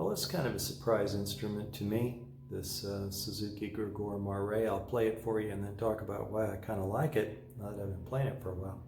Well, it's kind of a surprise instrument to me, this SUZUKI Gregoire Maret. I'll play it for you and then talk about why I kind of like it now that I've been playing it for a while.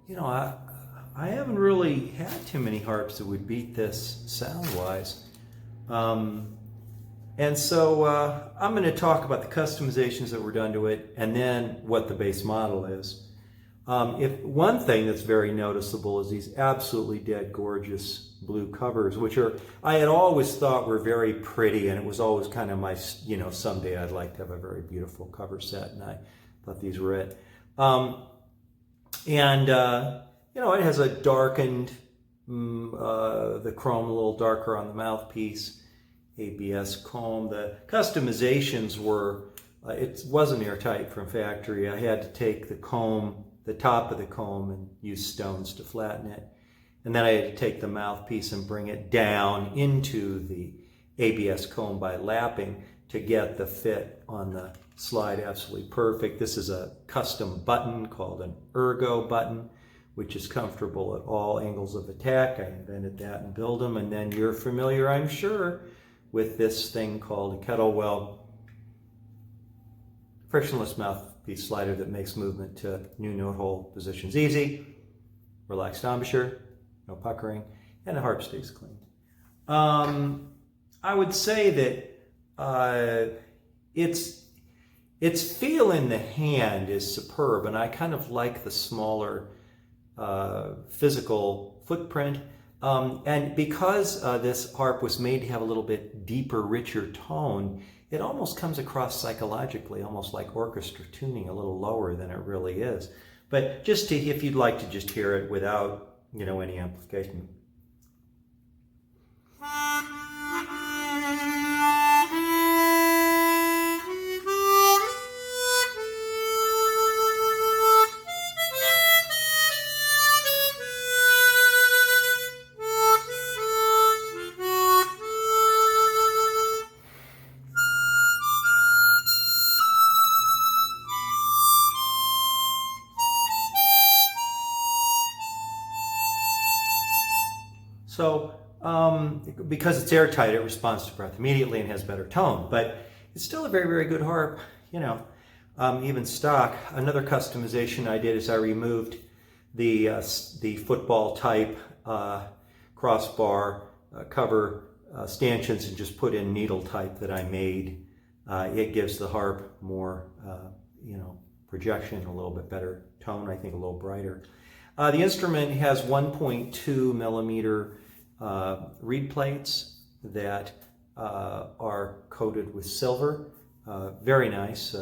You know, I haven't really had too many harps that would beat this sound-wise. And so I'm going to talk about the customizations that were done to it and then what the base model is. One thing that's very noticeable is these absolutely dead gorgeous blue covers, which I had always thought were very pretty, and it was always kind of my, you know, someday I'd like to have a very beautiful cover set, and I thought these were it. You know, it has a darkened, the chrome a little darker on the mouthpiece, ABS comb. The customizations were, it wasn't airtight from factory. I had to take the comb, the top of the comb, and use stones to flatten it. And then I had to take the mouthpiece and bring it down into the ABS comb by lapping to get the fit on the slide absolutely perfect. This is a custom button called an ERGO button, which is comfortable at all angles of attack. I invented that and built them. And then you're familiar, I'm sure, with this thing called a Kettlewell frictionless mouthpiece slider that makes movement to new note hole positions easy, relaxed embouchure, no puckering, and the harp stays clean. I would say that its feel in the hand is superb, and I kind of like the smaller physical footprint. And because this harp was made to have a little bit deeper, richer tone, it almost comes across psychologically, almost like orchestra tuning, a little lower than it really is. But just to, if you'd like to just hear it without, you know, any amplification. So, because it's airtight, it responds to breath immediately and has better tone, but it's still a very, very good harp, you know, even stock. Another customization I did is I removed the football type crossbar cover stanchions and just put in needle type that I made. It gives the harp more, you know, projection, a little bit better tone, I think a little brighter. The instrument has 1.2 millimeter reed plates that are coated with silver. Very nice.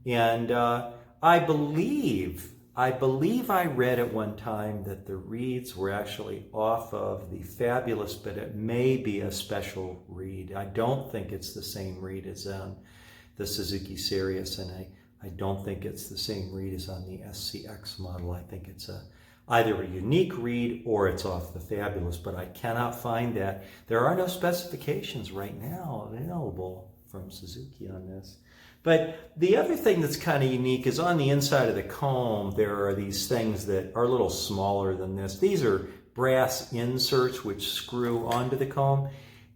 And I believe I read at one time that the reeds were actually off of the Fabulous, but it may be a special reed. I don't think it's the same reed as on the Suzuki Sirius, and I don't think it's the same reed as on the SCX model. I think it's either a unique reed or it's off the Fabulous, but I cannot find that. There are no specifications right now available from Suzuki on this. But the other thing that's kind of unique is on the inside of the comb, there are these things that are a little smaller than this. These are brass inserts which screw onto the comb,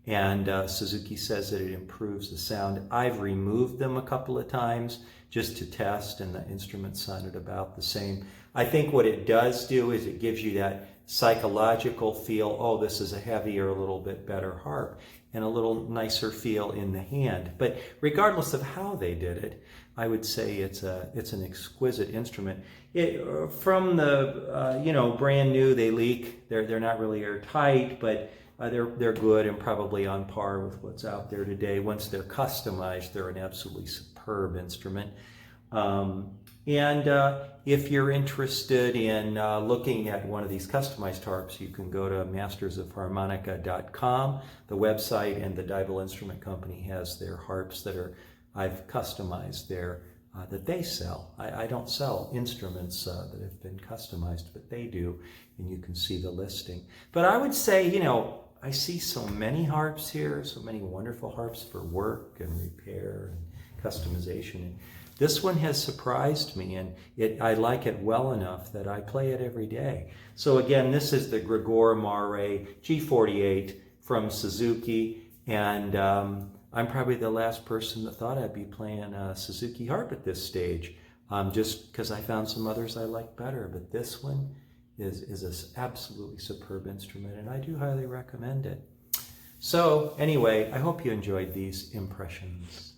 and Suzuki says that it improves the sound. I've removed them a couple of times just to test, and the instrument sounded about the same. I think what it does do is it gives you that psychological feel, oh, this is a heavier, a little bit better harp, and a little nicer feel in the hand. But regardless of how they did it, I would say it's an exquisite instrument. From the brand new, they leak. They're not really airtight, but they're good and probably on par with what's out there today. Once they're customized, they're an absolutely superb instrument. If you're interested in looking at one of these customized harps, you can go to mastersofharmonica.com, the website, and the Dyble Instrument Company has their harps that I've customized there that they sell. I don't sell instruments that have been customized, but they do, and you can see the listing. But I would say, I see so many harps here, so many wonderful harps for work and repair and customization. And this one has surprised me, and I like it well enough that I play it every day. So again, this is the Gregoire Maret G48 from Suzuki, and I'm probably the last person that thought I'd be playing a Suzuki harp at this stage, just because I found some others I like better. But this one is an absolutely superb instrument, and I do highly recommend it. So anyway, I hope you enjoyed these impressions.